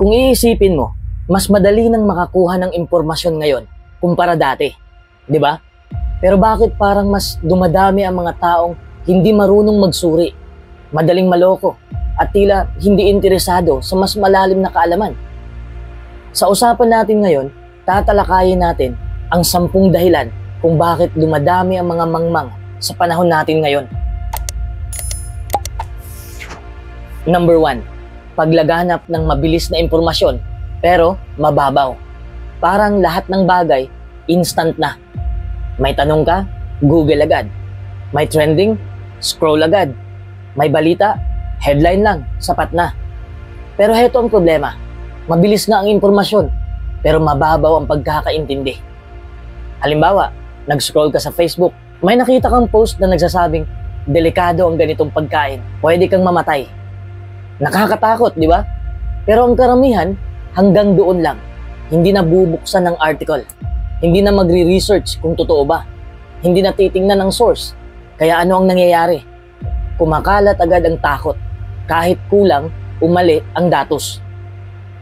Kung iisipin mo, mas madali nang makakuha ng impormasyon ngayon kumpara dati, di ba? Pero bakit parang mas dumadami ang mga taong hindi marunong magsuri, madaling maloko, at tila hindi interesado sa mas malalim na kaalaman? Sa usapan natin ngayon, tatalakayin natin ang 10 dahilan kung bakit dumadami ang mga mangmang sa panahon natin ngayon. Number 1, paglaganap ng mabilis na impormasyon pero mababaw. Parang lahat ng bagay, instant na. May tanong ka, Google agad. May trending, scroll agad. May balita, headline lang, sapat na. Pero heto ang problema, mabilis nga ang impormasyon pero mababaw ang pagkakaintindi. Halimbawa, nag-scroll ka sa Facebook, may nakita kang post na nagsasabing, delikado ang ganitong pagkain, pwede kang mamatay. Nakakatakot, di ba? Pero ang karamihan, hanggang doon lang. Hindi na bubuksan ng article. Hindi na magre-research kung totoo ba. Hindi na titingnan ng source. Kaya ano ang nangyayari? Kumakalat agad ang takot. Kahit kulang, umali ang datos.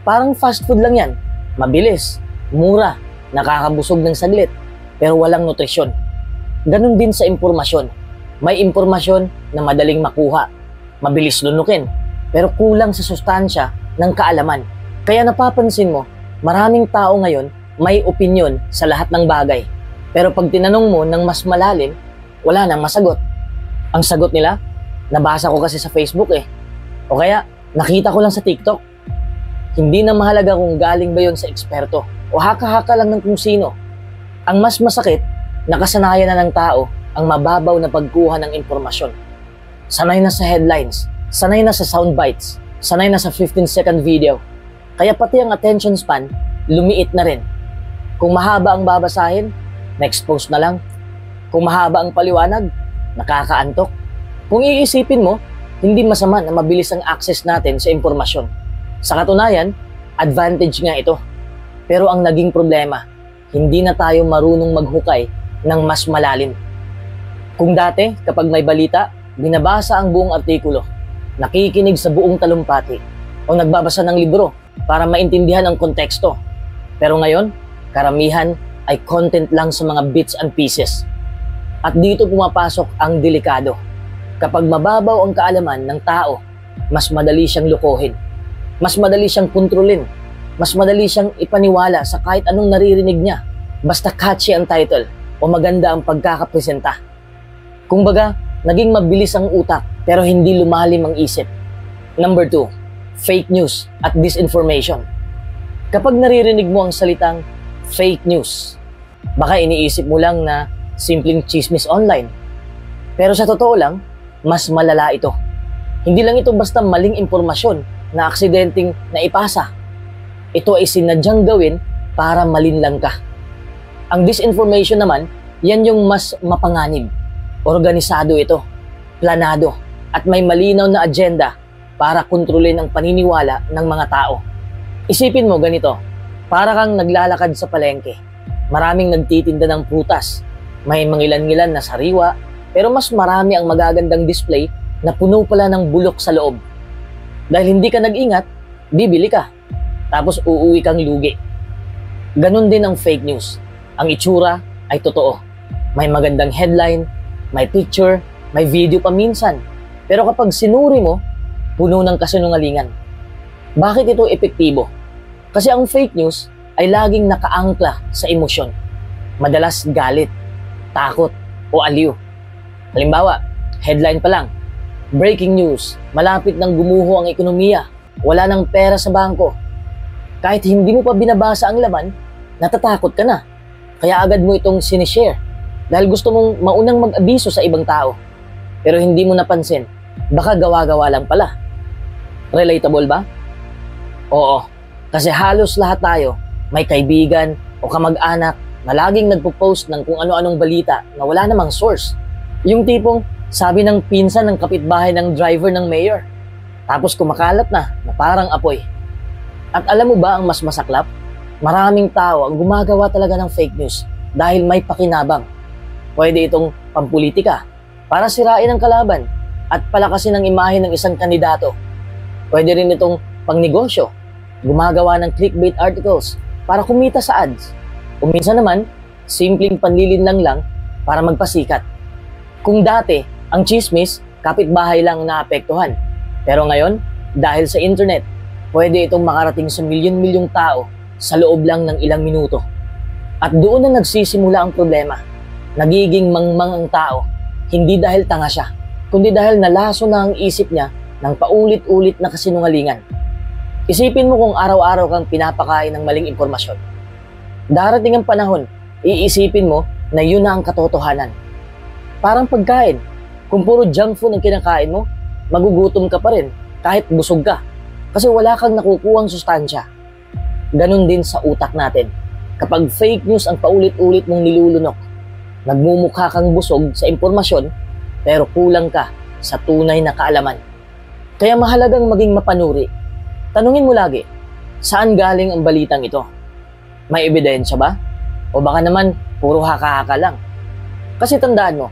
Parang fast food lang yan. Mabilis, mura, nakakabusog ng saglit, pero walang nutrisyon. Ganon din sa impormasyon. May impormasyon na madaling makuha, mabilis lunukin, pero kulang sa sustansya ng kaalaman. Kaya napapansin mo, maraming tao ngayon may opinyon sa lahat ng bagay. Pero pag tinanong mo ng mas malalim, wala nang masagot. Ang sagot nila, nabasa ko kasi sa Facebook eh. O kaya, nakita ko lang sa TikTok. Hindi na mahalaga kung galing ba yon sa eksperto o haka-haka lang ng kung sino. Ang mas masakit, nakasanayan na ng tao ang mababaw na pagkuha ng impormasyon. Sanay na sa headlines, sanay na sa soundbites, sanay na sa 15-second video. Kaya pati ang attention span, lumiit na rin. Kung mahaba ang babasahin, next post na lang. Kung mahaba ang paliwanag, nakakaantok. Kung iisipin mo, hindi masama na mabilis ang access natin sa impormasyon. Sa katunayan, advantage nga ito. Pero ang naging problema, hindi na tayo marunong maghukay ng mas malalim. Kung dati, kapag may balita, binabasa ang buong artikulo, nakikinig sa buong talumpati, o nagbabasa ng libro para maintindihan ang konteksto. Pero ngayon, karamihan ay content lang sa mga bits and pieces. At dito pumapasok ang delikado. Kapag mababaw ang kaalaman ng tao, mas madali siyang lukohin. Mas madali siyang kontrolin. Mas madali siyang ipaniwala sa kahit anong naririnig niya. Basta catchy ang title o maganda ang pagkakapresenta. Kumbaga, naging mabilis ang utak pero hindi lumalim ang isip. Number 2, fake news at disinformation. Kapag naririnig mo ang salitang fake news, baka iniisip mo lang na simpleng chismis online. Pero sa totoo lang, mas malala ito. Hindi lang ito basta maling impormasyon na aksidenteng naipasa. Ito ay sinadyang gawin para malinlang ka. Ang disinformation naman, yan yung mas mapanganib. Organisado ito, planado, at may malinaw na agenda para kontrolin ang paniniwala ng mga tao. Isipin mo ganito, para kang naglalakad sa palengke. Maraming nagtitinda ng prutas. May mangilan-ngilan na sariwa, pero mas marami ang magagandang display na puno pala ng bulok sa loob. Dahil hindi ka nag-ingat, bibili ka. Tapos uuwi kang lugi. Ganon din ang fake news. Ang itsura ay totoo. May magandang headline, may picture, may video pa minsan. Pero kapag sinuri mo, puno ng kasinungalingan. Bakit ito epektibo? Kasi ang fake news ay laging nakaangkla sa emosyon. Madalas galit, takot, o aliw. Halimbawa, headline pa lang, breaking news, malapit nang gumuho ang ekonomiya, wala nang pera sa bangko. Kahit hindi mo pa binabasa ang laman, natatakot ka na. Kaya agad mo itong sinishare dahil gusto mong maunang mag-abiso sa ibang tao. Pero hindi mo napansin, baka gawa-gawa lang pala. Relatable ba? Oo, kasi halos lahat tayo may kaibigan o kamag-anak na laging nagpo-post ng kung ano-anong balita na wala namang source. Yung tipong sabi ng pinsan ng kapitbahay ng driver ng mayor. Tapos kumakalat na parang apoy. At alam mo ba ang mas masaklap? Maraming tao ang gumagawa talaga ng fake news dahil may pakinabang. Pwede itong pampolitika para sirain ang kalaban at palakasin ang imahe ng isang kandidato. Pwede rin itong pangnegosyo gumagawa ng clickbait articles para kumita sa ads. O minsan naman, simpleng panlilinlang lang para magpasikat. Kung dati, ang chismis, kapitbahay lang naapektuhan. Pero ngayon, dahil sa internet, pwede itong makarating sa milyon-milyong tao sa loob lang ng ilang minuto. At doon na nagsisimula ang problema. Nagiging mangmang ang tao, hindi dahil tanga siya, kundi dahil nalaso na ang isip niya ng paulit-ulit na kasinungalingan. Isipin mo kung araw-araw kang pinapakain ng maling impormasyon. Darating ang panahon, iisipin mo na yun na ang katotohanan. Parang pagkain, kung puro junk food ang kinakain mo, magugutom ka pa rin kahit busog ka kasi wala kang nakukuhang sustansya. Ganon din sa utak natin. Kapag fake news ang paulit-ulit mong nilulunok, nagmumukha kang busog sa impormasyon pero kulang ka sa tunay na kaalaman. Kaya mahalagang maging mapanuri. Tanungin mo lagi, saan galing ang balitang ito? May ebidensya ba? O baka naman puro haka-haka lang? Kasi tandaan mo,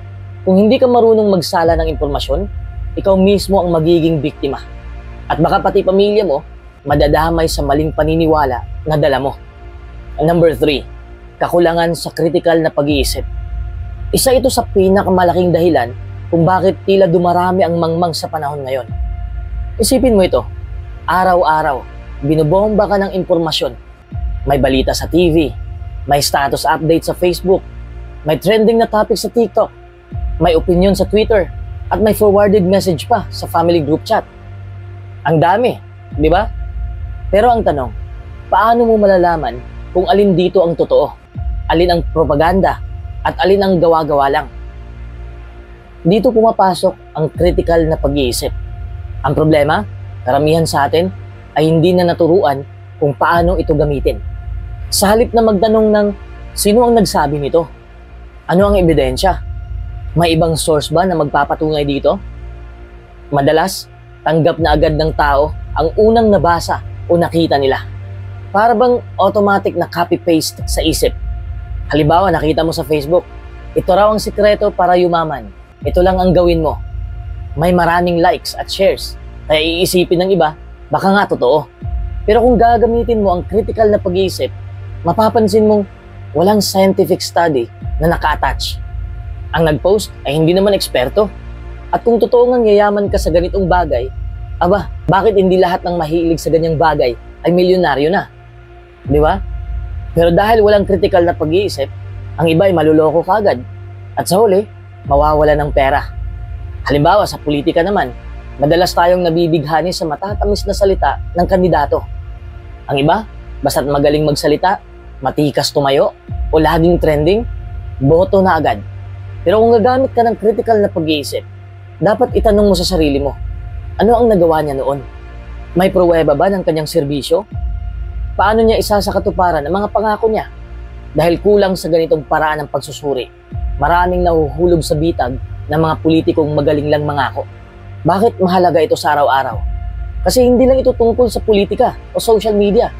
kung hindi ka marunong magsala ng impormasyon, ikaw mismo ang magiging biktima. At baka pati pamilya mo, madadamay sa maling paniniwala na dala mo. Number 3, kakulangan sa kritikal na pag-iisip. Isa ito sa pinakamalaking dahilan kung bakit tila dumarami ang mangmang sa panahon ngayon. Isipin mo ito, araw-araw, binobomba ka ng impormasyon. May balita sa TV, may status update sa Facebook, may trending na topic sa TikTok, may opinion sa Twitter, at may forwarded message pa sa family group chat. Ang dami, di ba? Pero ang tanong, paano mo malalaman kung alin dito ang totoo, alin ang propaganda, at alin ang gawa-gawa lang? Dito pumapasok ang critical na pag-iisip. Ang problema, karamihan sa atin ay hindi na naturuan kung paano ito gamitin. Sa halip na magtanong ng sino ang nagsabi nito? Ano ang ebidensya? May ibang source ba na magpapatunay dito? Madalas, tanggap na agad ng tao ang unang nabasa o nakita nila. Para bang automatic na copy-paste sa isip. Halimbawa, nakita mo sa Facebook, ito raw ang sikreto para yumaman. Ito lang ang gawin mo. May maraming likes at shares. Kaya iisipin ng iba, baka nga totoo. Pero kung gagamitin mo ang critical na pag-iisip, mapapansin mong walang scientific study na naka-attach. Ang nag-post ay hindi naman eksperto. At kung totoo ngang yayaman ka sa ganitong bagay, aba, bakit hindi lahat ng mahilig sa ganyang bagay ay milyonaryo na? Di ba? Pero dahil walang critical na pag-iisip, ang iba ay maluloko kagad. At sa huli, mawawala ng pera. Halimbawa, sa politika naman, madalas tayong nabibighani sa matatamis na salita ng kandidato. Ang iba, basta't magaling magsalita, matikas tumayo, o laging trending, boto na agad. Pero kung gagamit ka ng critical na pag-iisip, dapat itanong mo sa sarili mo, ano ang nagawa niya noon? May pruweba ba ng kanyang serbisyo? Paano niya isa sa katuparan ang mga pangako niya? Dahil kulang sa ganitong paraan ng pagsusuri, maraming nahuhulog sa bitag ng mga politikong magaling lang mangako. Bakit mahalaga ito sa araw-araw? Kasi hindi lang ito tungkol sa politika o social media,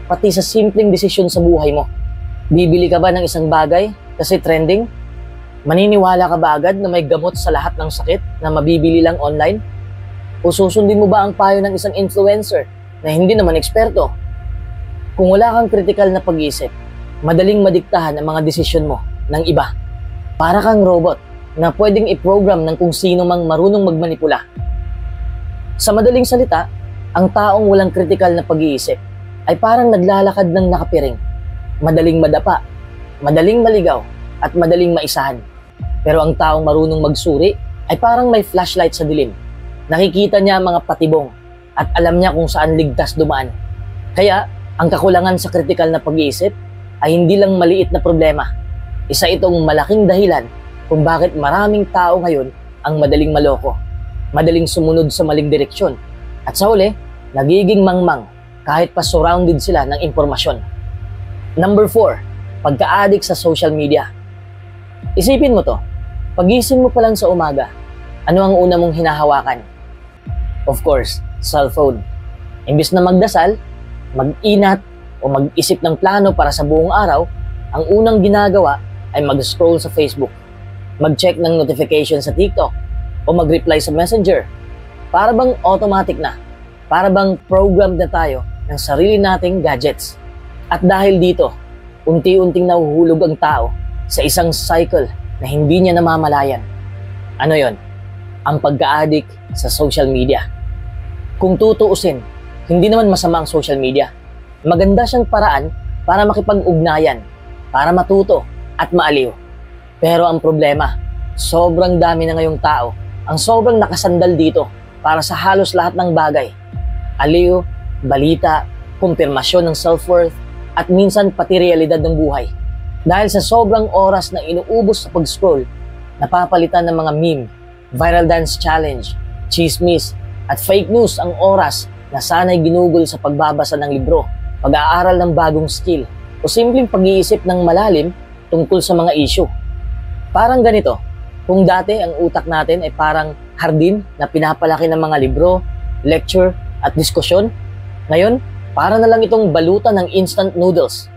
pati sa simpleng desisyon sa buhay mo. Bibili ka ba ng isang bagay kasi trending? Maniniwala ka ba agad na may gamot sa lahat ng sakit na mabibili lang online? O susundin mo ba ang payo ng isang influencer na hindi naman eksperto? Kung wala kang critical na pag-iisip, madaling madiktahan ang mga desisyon mo ng iba. Para kang robot na pwedeng i-program ng kung sino mang marunong magmanipula. Sa madaling salita, ang taong walang critical na pag-iisip ay parang naglalakad ng nakapiring. Madaling madapa, madaling maligaw, at madaling maisahan. Pero ang taong marunong magsuri ay parang may flashlight sa dilim. Nakikita niya ang mga patibong at alam niya kung saan ligtas dumaan. Kaya, ang kakulangan sa critical na pag-iisip ay hindi lang maliit na problema. Isa itong malaking dahilan kung bakit maraming tao ngayon ang madaling maloko, madaling sumunod sa maling direksyon, at sa huli, nagiging mangmang kahit pa surrounded sila ng impormasyon. Number 4, pagka-addict sa social media. Isipin mo to, pagising mo pa lang sa umaga, ano ang una mong hinahawakan? Of course, cellphone. Imbis na magdasal, mag-inat o mag-isip ng plano para sa buong araw, ang unang ginagawa ay mag-scroll sa Facebook, mag-check ng notification sa TikTok, o mag-reply sa Messenger. Para bang automatic na, para bang programmed na tayo ng sarili nating gadgets. At dahil dito, unti-unting nahuhulog ang tao sa isang cycle na hindi niya namamalayan. Ano yon? Ang pagka-addict sa social media. Kung tutuusin, hindi naman masama ang social media. Maganda siyang paraan para makipag-ugnayan, para matuto at maaliw. Pero ang problema, sobrang dami na ngayong tao ang sobrang nakasandal dito para sa halos lahat ng bagay. Aliw, balita, kumpirmasyon ng self-worth, at minsan pati realidad ng buhay. Dahil sa sobrang oras na inuubos sa pag-scroll, napapalitan ng mga meme, viral dance challenge, chismis, at fake news ang oras na sana'y ginugol sa pagbabasa ng libro, pag-aaral ng bagong skill, o simpleng pag-iisip ng malalim tungkol sa mga issue. Parang ganito, kung dati ang utak natin ay parang hardin na pinapalaki ng mga libro, lecture, at diskusyon, ngayon, para na lang itong balutan ng instant noodles.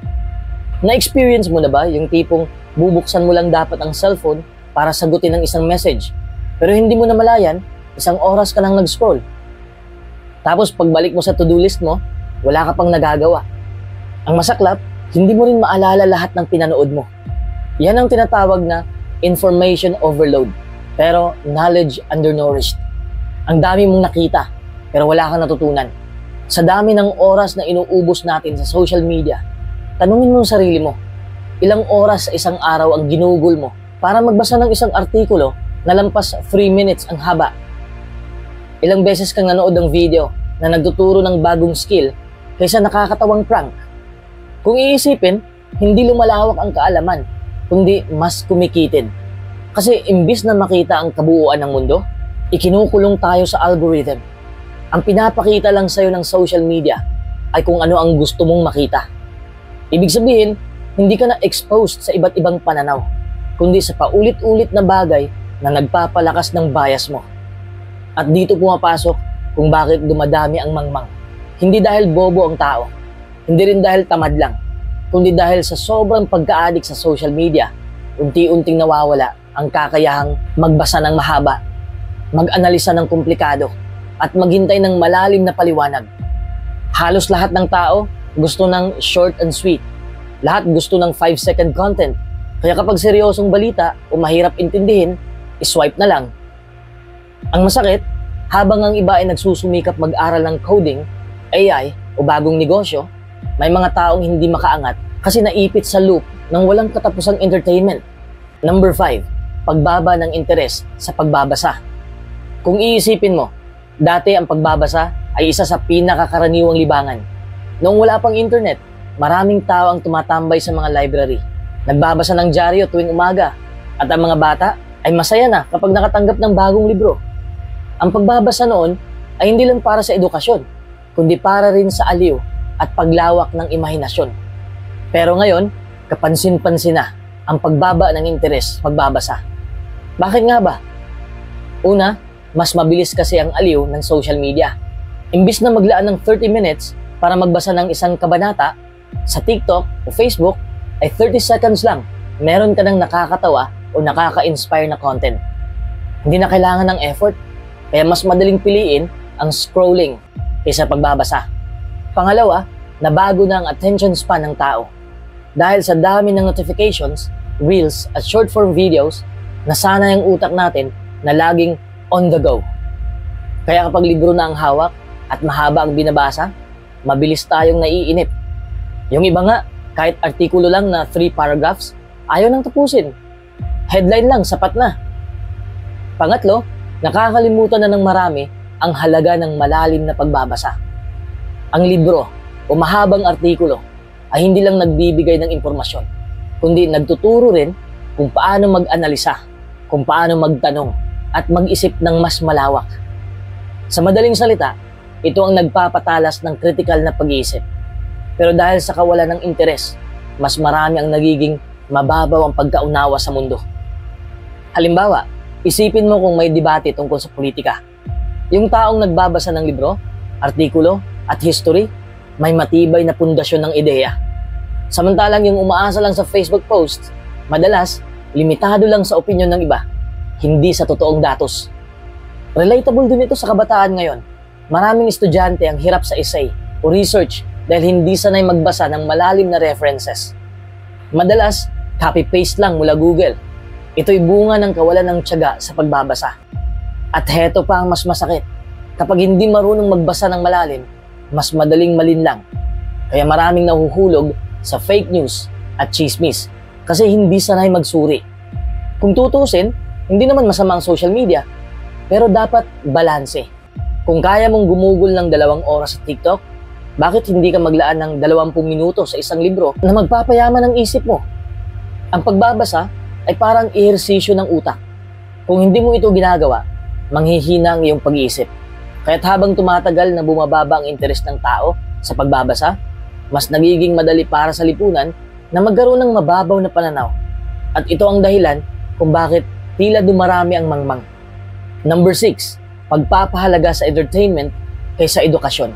Na-experience mo na ba yung tipong bubuksan mo lang dapat ang cellphone para sagutin ang isang message, pero hindi mo namalayan, isang oras ka lang nag-scroll. Tapos pagbalik mo sa to-do list mo, wala ka pang nagagawa. Ang masaklap, hindi mo rin maalala lahat ng pinanood mo. Yan ang tinatawag na information overload, pero knowledge undernourished. Ang dami mong nakita, pero wala kang natutunan. Sa dami ng oras na inuubos natin sa social media, tanungin mo ang sarili mo, ilang oras sa isang araw ang ginugol mo para magbasa ng isang artikulo na lampas 3 minutes ang haba? Ilang beses kang nanood ng video na nagtuturo ng bagong skill kaysa nakakatawang prank? Kung iisipin, hindi lumalawak ang kaalaman, kundi mas kumikitid. Kasi imbis na makita ang kabuuan ng mundo, ikinukulong tayo sa algorithm. Ang pinapakita lang sa'yo ng social media ay kung ano ang gusto mong makita. Ibig sabihin, hindi ka na-exposed sa iba't ibang pananaw, kundi sa paulit-ulit na bagay na nagpapalakas ng bias mo. At dito pumapasok kung bakit dumadami ang mangmang. Hindi dahil bobo ang tao, hindi rin dahil tamad lang, kundi dahil sa sobrang pagka-addict sa social media, unti-unting nawawala ang kakayahang magbasa ng mahaba, mag-analisa ng komplikado, at maghintay ng malalim na paliwanag. Halos lahat ng tao gusto ng short and sweet. Lahat gusto ng 5-second content. Kaya kapag seryosong balita o mahirap intindihin, iswipe na lang. Ang masakit, habang ang iba ay nagsusumikap mag-aral ng coding, AI o bagong negosyo, may mga taong hindi makaangat kasi naipit sa loop ng walang katapusang entertainment. Number 5, pagbaba ng interes sa pagbabasa. Kung iisipin mo, dati ang pagbabasa ay isa sa pinakakaraniwang libangan. Noong wala pang internet, maraming tao ang tumatambay sa mga library. Nagbabasa ng dyaryo tuwing umaga at ang mga bata ay masaya na kapag nakatanggap ng bagong libro. Ang pagbabasa noon ay hindi lang para sa edukasyon, kundi para rin sa aliw at paglawak ng imahinasyon. Pero ngayon, kapansin-pansin na ang pagbaba ng interes sa pagbabasa. Bakit nga ba? Una, mas mabilis kasi ang aliw ng social media. Imbis na maglaan ng 30 minutes para magbasa ng isang kabanata, sa TikTok o Facebook ay 30 seconds lang, meron ka ng nakakatawa o nakaka-inspire na content. Hindi na kailangan ng effort, kaya mas madaling piliin ang scrolling kaysa pagbabasa. Pangalawa, nabago na ang attention span ng tao. Dahil sa dami ng notifications, reels at short-form videos, nasanay ang utak natin na laging on the go. Kaya kapag libro na ang hawak at mahaba ang binabasa, mabilis tayong naiinip. Yung iba nga, kahit artikulo lang na 3 paragraphs, ayaw nang tapusin. Headline lang, sapat na. Pangatlo, nakakalimutan na ng marami ang halaga ng malalim na pagbabasa. Ang libro o mahabang artikulo ay hindi lang nagbibigay ng impormasyon, kundi nagtuturo rin kung paano mag-analisa, kung paano magtanong, at mag-isip ng mas malawak. Sa madaling salita, ito ang nagpapatalas ng kritikal na pag-iisip. Pero dahil sa kawalan ng interes, mas marami ang nagiging mababaw ang pagkaunawa sa mundo. Halimbawa, isipin mo kung may debate tungkol sa politika. Yung taong nagbabasa ng libro, artikulo, at history, may matibay na pundasyon ng ideya. Samantalang yung umaasa lang sa Facebook post, madalas, limitado lang sa opinyon ng iba, hindi sa totoong datos. Relatable din ito sa kabataan ngayon. Maraming estudyante ang hirap sa essay o research dahil hindi sanay magbasa ng malalim na references. Madalas, copy-paste lang mula Google. Ito'y bunga ng kawalan ng tiyaga sa pagbabasa. At heto pa ang mas masakit. Kapag hindi marunong magbasa ng malalim, mas madaling malinlang. Kaya maraming nahuhulog sa fake news at chismis kasi hindi sanay magsuri. Kung tutusin, hindi naman masama ang social media, pero dapat balanse. Kung kaya mong gumugol ng 2 oras sa TikTok, bakit hindi ka maglaan ng 20 minuto sa isang libro na magpapayaman ang isip mo? Ang pagbabasa ay parang ehersisyo ng utak. Kung hindi mo ito ginagawa, manghihina ang iyong pag-iisip. Kaya't habang tumatagal na bumababa ang interes ng tao sa pagbabasa, mas nagiging madali para sa lipunan na magkaroon ng mababaw na pananaw. At ito ang dahilan kung bakit tila dumarami ang mangmang. Number 6, pagpapahalaga sa entertainment kaysa edukasyon.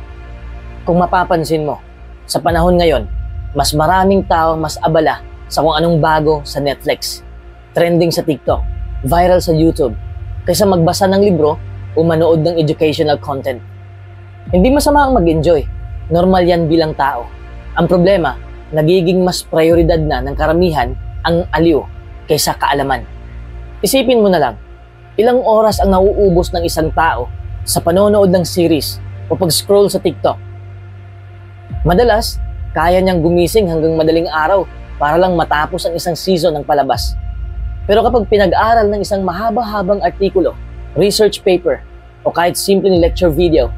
Kung mapapansin mo, sa panahon ngayon, mas maraming tao mas abala sa kung anong bago sa Netflix, trending sa TikTok, viral sa YouTube, kaysa magbasa ng libro o manood ng educational content. Hindi masama ang mag-enjoy. Normal yan bilang tao. Ang problema, nagiging mas prioridad na ng karamihan ang aliw kaysa kaalaman. Isipin mo na lang, ilang oras ang nauubos ng isang tao sa panonood ng series o pag-scroll sa TikTok. Madalas, kaya niyang gumising hanggang madaling araw para lang matapos ang isang season ng palabas. Pero kapag pinag-aral ng isang mahaba-habang artikulo, research paper, o kahit simpleng lecture video,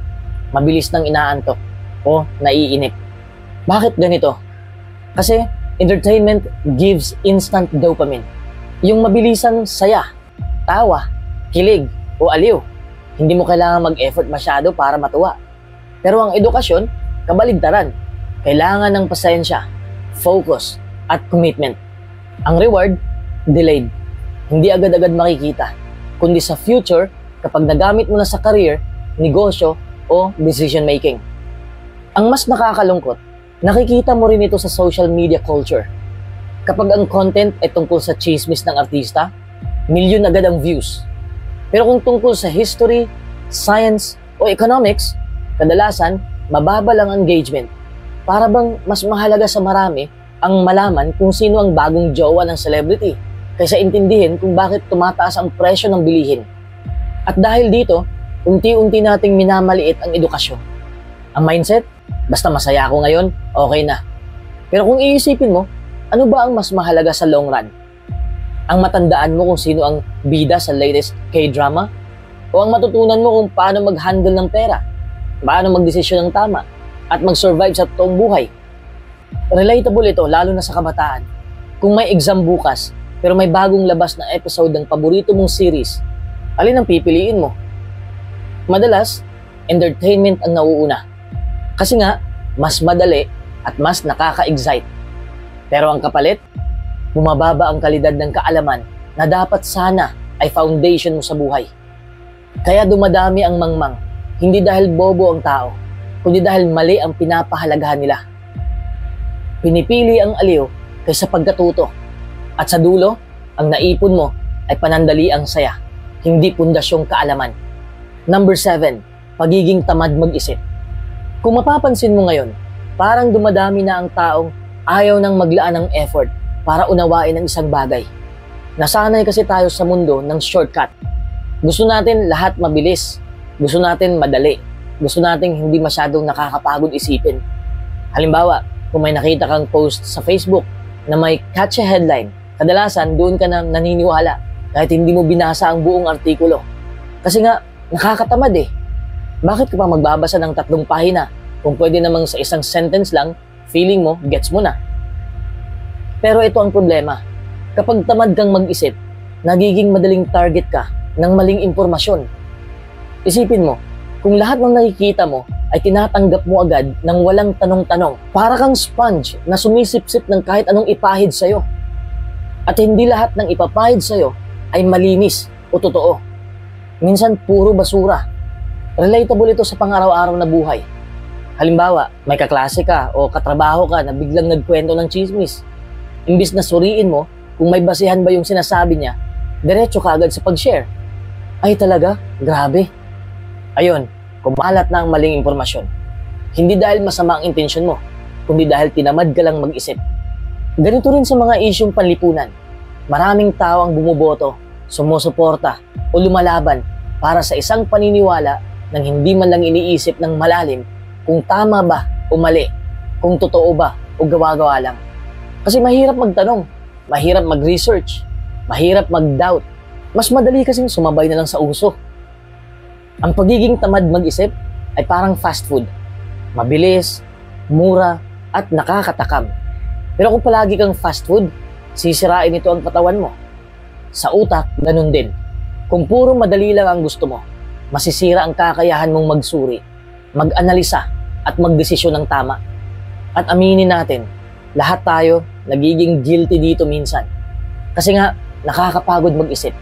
mabilis nang inaantok o naiinip. Bakit ganito? Kasi entertainment gives instant dopamine. Yung mabilisang saya, tawa, kilig, o aliw. Hindi mo kailangan mag-effort masyado para matuwa. Pero ang edukasyon, kabaligtaran. Kailangan ng pasensya, focus, at commitment. Ang reward, delayed. Hindi agad-agad makikita, kundi sa future kapag nagamit mo na sa career, negosyo, o decision making. Ang mas nakakalungkot, nakikita mo rin ito sa social media culture. Kapag ang content ay tungkol sa chismis ng artista, milyon agad ang views. Pero kung tungkol sa history, science, o economics, kadalasan, mababa lang ang engagement. Para bang mas mahalaga sa marami ang malaman kung sino ang bagong jowa ng celebrity kaysa intindihin kung bakit tumataas ang presyo ng bilihin. At dahil dito, unti-unti nating minamaliit ang edukasyon. Ang mindset, basta masaya ako ngayon, okay na. Pero kung iisipin mo, ano ba ang mas mahalaga sa long run? Ang matandaan mo kung sino ang bida sa latest K-drama? O ang matutunan mo kung paano mag-handle ng pera? Paano magdesisyon ng tama? At mag-survive sa toong buhay? Relatable ito lalo na sa kabataan. Kung may exam bukas, pero may bagong labas na episode ng paborito mong series, alin ang pipiliin mo? Madalas, entertainment ang nauuna. Kasi nga, mas madali at mas nakaka-excite. Pero ang kapalit, bumababa ang kalidad ng kaalaman na dapat sana ay foundation mo sa buhay. Kaya dumadami ang mangmang, hindi dahil bobo ang tao, kundi dahil mali ang pinapahalagahan nila. Pinipili ang aliw kaysa pagkatuto. At sa dulo, ang naipon mo ay panandali ang saya, hindi pundasyong kaalaman. Number 7, pagiging tamad mag-isip. Kung mapapansin mo ngayon, parang dumadami na ang taong ayaw nang maglaan ng effort para unawain ang isang bagay. Nasanay kasi tayo sa mundo ng shortcut. Gusto natin lahat mabilis. Gusto natin madali. Gusto natin hindi masyadong nakakapagod isipin. Halimbawa, kung may nakita kang post sa Facebook na may catchy headline, kadalasan doon ka na naniniwala kahit hindi mo binasa ang buong artikulo. Kasi nga, nakakatamad eh. Bakit ka pa magbabasa ng 3 pahina kung pwede namang sa isang sentence lang, feeling mo, gets mo na. Pero ito ang problema. Kapag tamad kang mag-isip, nagiging madaling target ka ng maling impormasyon. Isipin mo, kung lahat ng nakikita mo ay tinatanggap mo agad ng walang tanong-tanong, para kang sponge na sumisip-sip ng kahit anong ipahid sa'yo. At hindi lahat ng ipapahid sa'yo ay malinis o totoo. Minsan puro basura. Relatable ito sa pang-araw-araw na buhay. Halimbawa, may kaklase ka o katrabaho ka na biglang nagkwento ng chismis. Imbis na suriin mo kung may basihan ba yung sinasabi niya, diretso ka agad sa pag-share. Ay talaga? Grabe. Ayun, kumalat na ang maling impormasyon. Hindi dahil masama ang intensyon mo, kundi dahil tinamad ka lang mag-isip. Ganito rin sa mga isyung panlipunan. Maraming tao ang bumuboto, sumusuporta o lumalaban para sa isang paniniwala nang hindi man lang iniisip ng malalim kung tama ba o mali, kung totoo ba o gawa-gawa lang. Kasi mahirap magtanong, mahirap mag-research, mahirap mag-doubt. Mas madali kasing sumabay na lang sa uso. Ang pagiging tamad mag-isip ay parang fast food. Mabilis, mura, at nakakatakam. Pero kung palagi kang fast food, sisirain ito ang katawan mo. Sa utak, ganun din. Kung puro madali lang ang gusto mo, masisira ang kakayahan mong magsuri, mag-analisa, at magdesisyon ng tama. At aminin natin, lahat tayo nagiging guilty dito minsan. Kasi nga, nakakapagod mag-isip.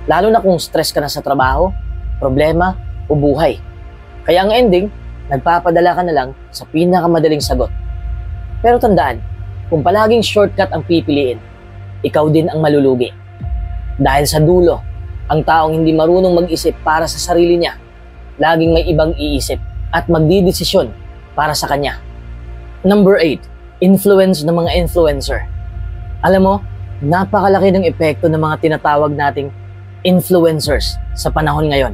Lalo na kung stress ka na sa trabaho, problema, o buhay. Kaya ang ending, nagpapadala ka na lang sa pinakamadaling sagot. Pero tandaan, kung palaging shortcut ang pipiliin, ikaw din ang malulugi. Dahil sa dulo, ang taong hindi marunong mag-isip para sa sarili niya, laging may ibang iisip at magdidesisyon para sa kanya. Number 8, influence ng mga influencer. Alam mo, napakalaki ng epekto ng mga tinatawag nating influencers sa panahon ngayon.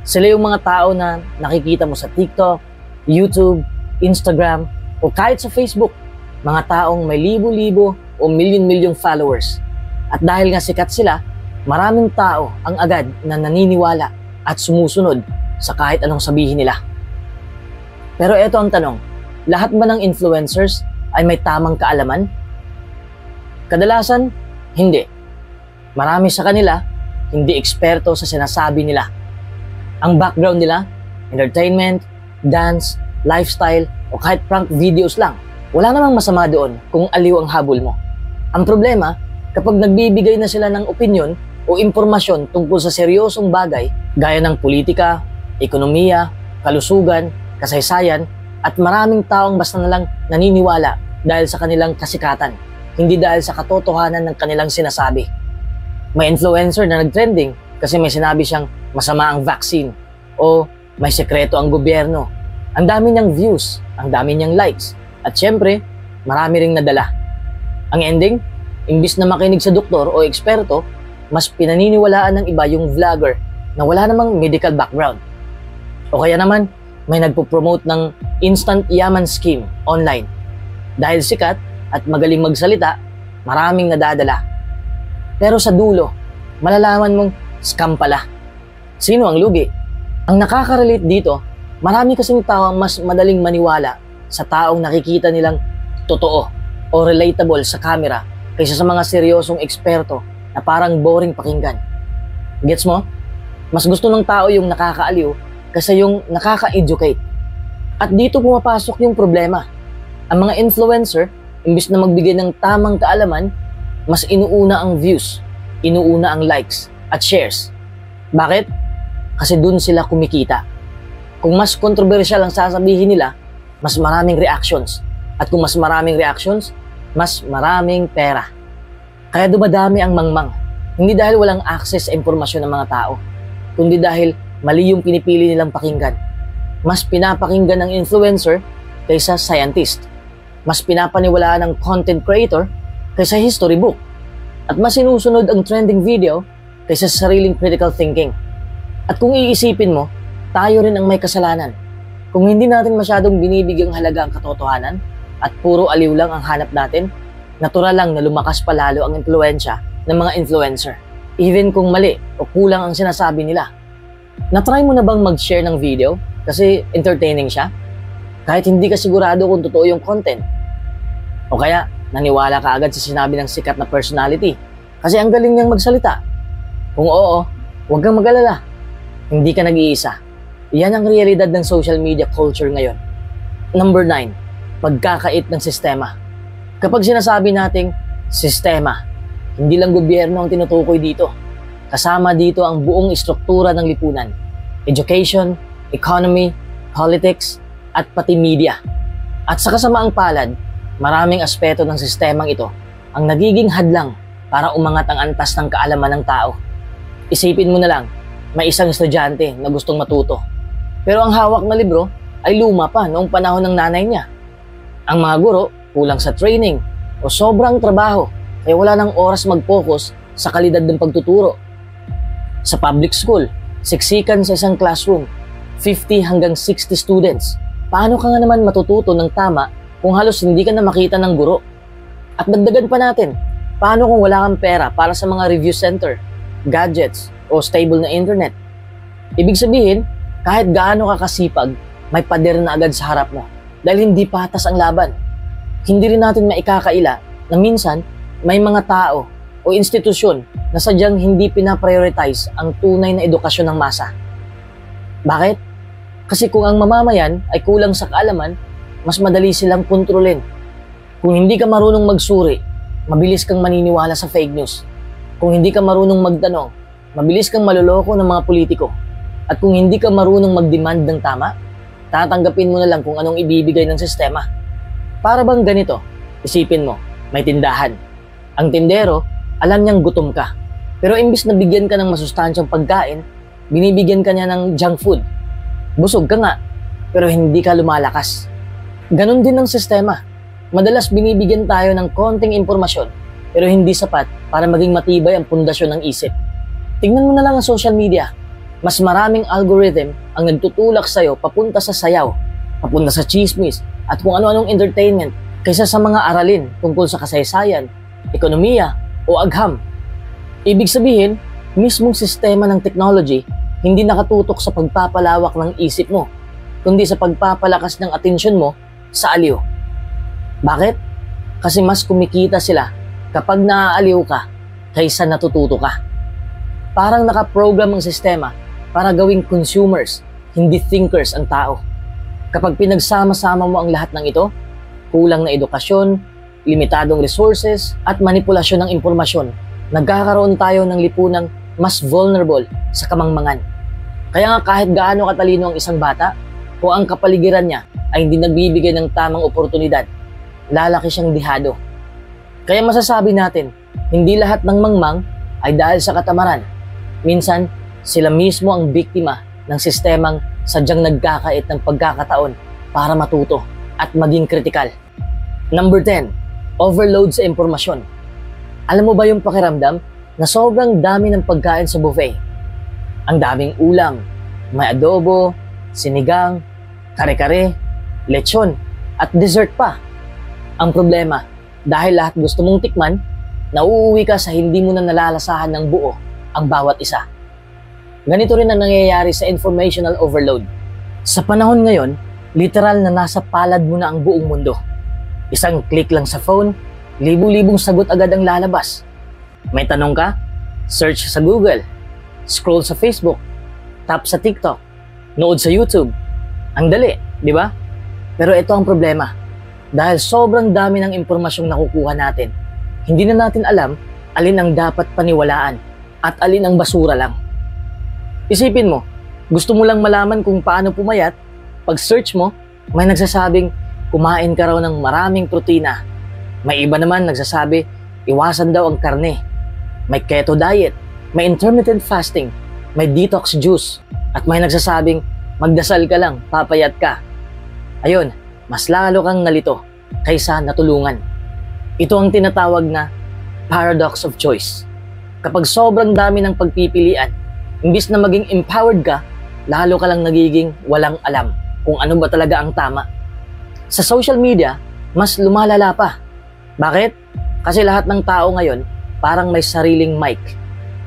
Sila yung mga tao na nakikita mo sa TikTok, YouTube, Instagram, o kahit sa Facebook. Mga taong may libo-libo o milyon-milyong followers. At dahil nga sikat sila, maraming tao ang agad na naniniwala at sumusunod sa kahit anong sabihin nila. Pero eto ang tanong, lahat ba ng influencers ay may tamang kaalaman? Kadalasan, hindi. Marami sa kanila, hindi eksperto sa sinasabi nila. Ang background nila, entertainment, dance, lifestyle, o kahit prank videos lang. Wala namang masama doon kung aliw ang habol mo. Ang problema, kapag nagbibigay na sila ng opinyon o impormasyon tungkol sa seryosong bagay gaya ng politika, ekonomiya, kalusugan, kasaysayan, at maraming taong basta na lang naniniwala dahil sa kanilang kasikatan, hindi dahil sa katotohanan ng kanilang sinasabi. May influencer na nag-trending kasi may sinabi siyang masama ang vaccine o may sekreto ang gobyerno. Ang dami niyang views, ang dami niyang likes, at syempre, marami ring nadala. Ang ending, imbis na makinig sa doktor o eksperto, mas pinaniniwalaan ng iba yung vlogger na wala namang medical background. O kaya naman, may nagpo-promote ng instant yaman scheme online. Dahil sikat at magaling magsalita, maraming nadadala. Pero sa dulo, malalaman mong scam pala. Sino ang lugi? Ang nakaka-relate dito, marami kasing tao ang mas madaling maniwala sa taong nakikita nilang totoo o relatable sa camera kaysa sa mga seryosong eksperto na parang boring pakinggan. Gets mo? Mas gusto ng tao yung nakakaaliw kasi yung nakaka-educate. At dito pumapasok yung problema. Ang mga influencer, imbis na magbigay ng tamang kaalaman, mas inuuna ang views, inuuna ang likes at shares. Bakit? Kasi dun sila kumikita. Kung mas kontrobersyal ang sasabihin nila, mas maraming reactions. At kung mas maraming reactions, mas maraming pera. Kaya dumadami ang mangmang. Hindi dahil walang access sa impormasyon ng mga tao, kundi dahil mali yung pinipili nilang pakinggan. Mas pinapakinggan ng influencer kaysa scientist. Mas pinapaniwalaan ng content creator kaysa history book. At mas sinusunod ang trending video kaysa sa sariling critical thinking. At kung iisipin mo, tayo rin ang may kasalanan. Kung hindi natin masyadong binibigyang halaga ang katotohanan at puro aliw lang ang hanap natin, natural lang na lumakas palalo ang impluwensya ng mga influencer. Even kung mali o kulang ang sinasabi nila. Na-try mo na bang mag-share ng video kasi entertaining siya? Kahit hindi ka sigurado kung totoo yung content. O kaya, naniwala ka agad sa sinabi ng sikat na personality kasi ang galing niyang magsalita. Kung oo, huwag kang mag-alala. Hindi ka nag-iisa. Yan ang realidad ng social media culture ngayon. Number 9, pagkakait ng sistema. Kapag sinasabi nating sistema, hindi lang gobyerno ang tinutukoy dito. Kasama dito ang buong istruktura ng lipunan. Education, economy, politics, at pati media. At sa kasamaang palad, maraming aspeto ng sistemang ito ang nagiging hadlang para umangat ang antas ng kaalaman ng tao. Isipin mo na lang, may isang estudyante na gustong matuto. Pero ang hawak na libro, ay luma pa noong panahon ng nanay niya. Ang mga guro kulang sa training o sobrang trabaho kaya wala nang oras mag-focus sa kalidad ng pagtuturo. Sa public school, siksikan sa isang classroom, 50 hanggang 60 students. Paano ka nga naman matututo ng tama kung halos hindi ka na makita ng guro? At dagdagan pa natin, paano kung wala kang pera para sa mga review center, gadgets, o stable na internet? Ibig sabihin, kahit gaano ka kasipag, may pader na agad sa harap mo dahil hindi patas ang laban. Hindi rin natin maikakaila na minsan may mga tao o institusyon na sadyang hindi pinaprioritize ang tunay na edukasyon ng masa. Bakit? Kasi kung ang mamamayan ay kulang sa kaalaman, mas madali silang kontrolin. Kung hindi ka marunong magsuri, mabilis kang maniniwala sa fake news. Kung hindi ka marunong magtanong, mabilis kang maloloko ng mga politiko. At kung hindi ka marunong mag-demand ng tama, tatanggapin mo na lang kung anong ibibigay ng sistema. Para bang ganito, isipin mo, may tindahan. Ang tindero, alam niyang gutom ka. Pero imbis na bigyan ka ng masustansyang pagkain, binibigyan ka niya ng junk food. Busog ka nga, pero hindi ka lumalakas. Ganon din ang sistema. Madalas binibigyan tayo ng konting impormasyon, pero hindi sapat para maging matibay ang pundasyon ng isip. Tingnan mo na lang ang social media. Mas maraming algorithm ang nagtutulak sa'yo papunta sa sayaw, papunta sa chismis, at kung ano-anong entertainment kaysa sa mga aralin tungkol sa kasaysayan, ekonomiya, o agham. Ibig sabihin, mismong sistema ng technology hindi nakatutok sa pagpapalawak ng isip mo, kundi sa pagpapalakas ng atensyon mo sa aliw. Bakit? Kasi mas kumikita sila kapag naaaliw ka kaysa natututo ka. Parang nakaprogram ang sistema para gawing consumers, hindi thinkers ang tao. Kapag pinagsama-sama mo ang lahat ng ito, kulang na edukasyon, limitadong resources, at manipulasyon ng impormasyon, nagkakaroon tayo ng lipunang mas vulnerable sa kamangmangan. Kaya nga kahit gaano katalino ang isang bata, kung ang kapaligiran niya ay hindi nagbibigay ng tamang oportunidad, lalaki siyang dihado. Kaya masasabi natin, hindi lahat ng mangmang ay dahil sa katamaran. Minsan, sila mismo ang biktima ng sistemang sadyang nagkakait ng pagkakataon para matuto at maging kritikal. Number 10, overload sa impormasyon. Alam mo ba yung pakiramdam na sobrang dami ng pagkain sa buffet? Ang daming ulam, may adobo, sinigang, kare-kare, lechon, at dessert pa. Ang problema, dahil lahat gusto mong tikman, nauuwi ka sa hindi mo na nalalasahan ng buo ang bawat isa. Ganito rin ang nangyayari sa informational overload. Sa panahon ngayon, literal na nasa palad mo na ang buong mundo. Isang click lang sa phone, libu-libong sagot agad ang lalabas. May tanong ka? Search sa Google. Scroll sa Facebook. Tap sa TikTok. Nood sa YouTube. Ang dali, di ba? Pero ito ang problema. Dahil sobrang dami ng impormasyong nakukuha natin, hindi na natin alam alin ang dapat paniwalaan at alin ang basura lang. Isipin mo, gusto mo lang malaman kung paano pumayat, pag search mo, may nagsasabing kumain ka raw ng maraming protina. May iba naman nagsasabi, iwasan daw ang karne. May keto diet, may intermittent fasting, may detox juice, at may nagsasabing, magdasal ka lang, papayat ka. Ayun, mas lalo kang nalito kaysa natulungan. Ito ang tinatawag na paradox of choice. Kapag sobrang dami ng pagpipilian, imbis na maging empowered ka, lalo ka lang nagiging walang alam kung ano ba talaga ang tama. Sa social media, mas lumalala pa. Bakit? Kasi lahat ng tao ngayon parang may sariling mic.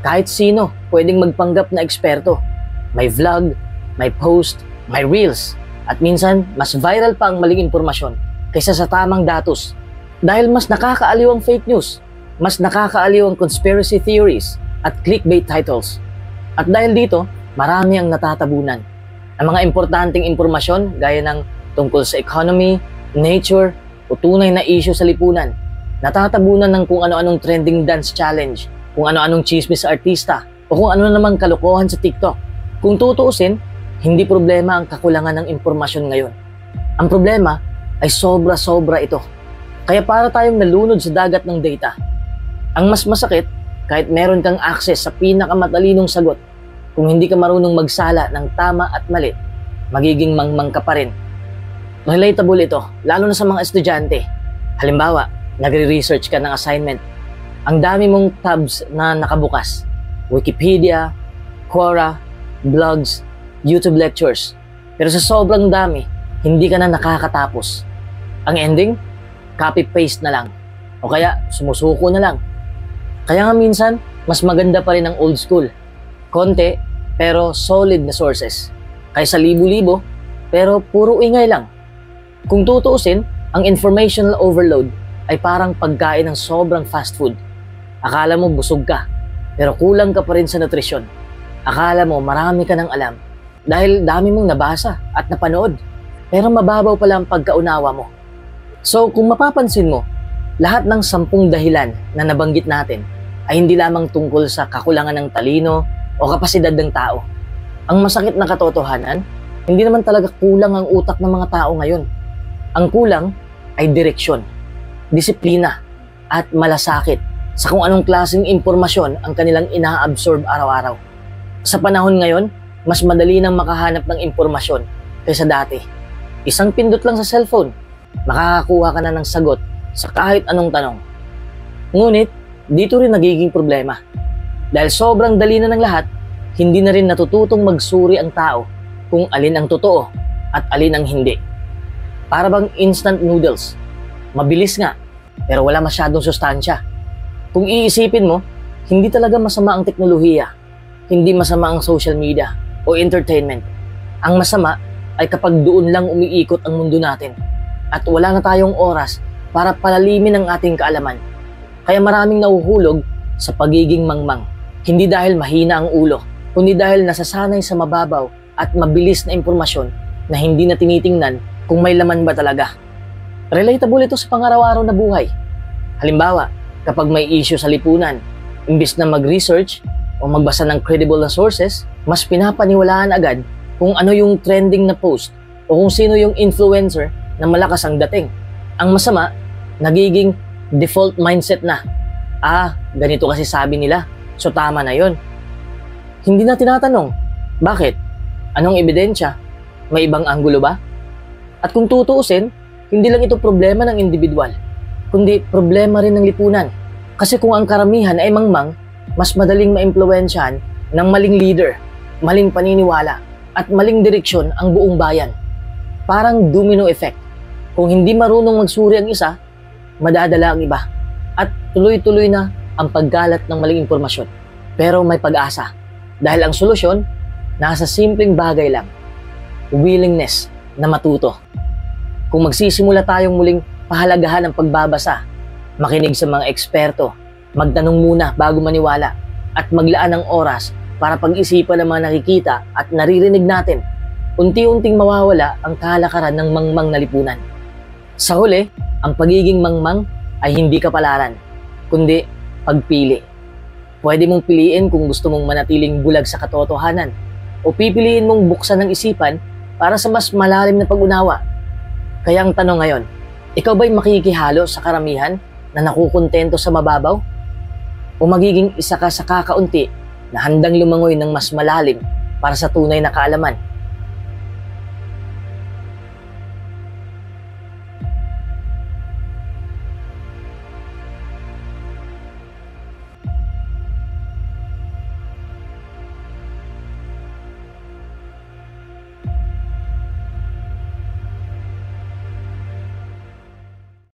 Kahit sino pwedeng magpanggap na eksperto. May vlog, may post, may reels. At minsan, mas viral pa ang maling impormasyon kaysa sa tamang datos. Dahil mas nakakaaliw ang fake news, mas nakakaaliw ang conspiracy theories at clickbait titles. At dahil dito, marami ang natatabunan. Ang mga importanteng impormasyon gaya ng tungkol sa economy, nature, o tunay na issue sa lipunan, natatabunan ng kung ano-anong trending dance challenge, kung ano-anong chismis sa artista, o kung ano namang kalokohan sa TikTok. Kung tutuusin, hindi problema ang kakulangan ng impormasyon ngayon. Ang problema ay sobra-sobra ito. Kaya para tayong nalunod sa dagat ng data. Ang mas masakit, kahit meron kang access sa pinakamatalinong sagot, kung hindi ka marunong magsala ng tama at mali, magiging mangmang ka pa rin Relatable ito, lalo na sa mga estudyante. Halimbawa, nagre-research ka ng assignment. Ang dami mong tabs na nakabukas. Wikipedia, Quora, blogs, YouTube lectures. Pero sa sobrang dami, hindi ka na nakakatapos. Ang ending, copy-paste na lang. O kaya, sumusuko na lang. Kaya nga minsan, mas maganda pa rin ang old school. Konti, pero solid na sources. Kaysa libo-libo, pero puro ingay lang. Kung tutuusin, ang informational overload ay parang pagkain ng sobrang fast food. Akala mo busog ka, pero kulang ka pa rin sa nutrisyon. Akala mo marami ka ng alam dahil dami mong nabasa at napanood, pero mababaw pala ang pagkaunawa mo. So kung mapapansin mo, lahat ng 10 dahilan na nabanggit natin ay hindi lamang tungkol sa kakulangan ng talino o kapasidad ng tao. Ang masakit na katotohanan, hindi naman talaga kulang ang utak ng mga tao ngayon. Ang kulang ay direksyon, disiplina, at malasakit sa kung anong klaseng impormasyon ang kanilang ina-absorb araw-araw. Sa panahon ngayon, mas madali nang makahanap ng impormasyon kaysa dati. Isang pindot lang sa cellphone, makakakuha ka na ng sagot sa kahit anong tanong. Ngunit, dito rin nagiging problema. Dahil sobrang dali na ng lahat, hindi na rin natututong magsuri ang tao kung alin ang totoo at alin ang hindi. Para bang instant noodles. Mabilis nga, pero wala masyadong sustansya. Kung iisipin mo, hindi talaga masama ang teknolohiya. Hindi masama ang social media o entertainment. Ang masama ay kapag doon lang umiikot ang mundo natin at wala na tayong oras para palalimin ang ating kaalaman. Kaya maraming nahuhulog sa pagiging mangmang. Hindi dahil mahina ang ulo, kundi dahil nasasanay sa mababaw at mabilis na impormasyon na hindi na tinitingnan kung may laman ba talaga. Relatable ito sa pang-araw-araw na buhay. Halimbawa, kapag may issue sa lipunan, imbis na mag-research o magbasa ng credible na sources, mas pinapaniwalaan agad kung ano yung trending na post o kung sino yung influencer na malakas ang dating. Ang masama, nagiging default mindset na. Ganito kasi sabi nila, so tama na yon. Hindi na tinatanong, bakit? Anong ebidensya? May ibang anggulo ba? At kung tutuusin, hindi lang ito problema ng individual, kundi problema rin ng lipunan. Kasi kung ang karamihan ay mangmang, mas madaling maimpluwensyahan ng maling leader, maling paniniwala, at maling direksyon ang buong bayan. Parang domino effect. Kung hindi marunong magsuri ang isa, madadala ang iba. At tuloy-tuloy na ang paggalat ng maling impormasyon. Pero may pag-asa. Dahil ang solusyon, nasa simpleng bagay lang. Willingness na matuto. Kung magsisimula tayong muling pahalagahan ang pagbabasa, makinig sa mga eksperto, magtanong muna bago maniwala, at maglaan ng oras para pag-isipan ang mga nakikita at naririnig natin, unti-unting mawawala ang kalakaran ng mangmang na lipunan. Sa huli, ang pagiging mangmang ay hindi kapalaran, kundi pagpili. Pwede mong piliin kung gusto mong manatiling bulag sa katotohanan o pipiliin mong buksan ng isipan para sa mas malalim na pag-unawa. Kaya ang tanong ngayon, ikaw ba'y makikihalo sa karamihan na nakukontento sa mababaw? O magiging isa ka sa kakaunti na handang lumangoy ng mas malalim para sa tunay na kaalaman?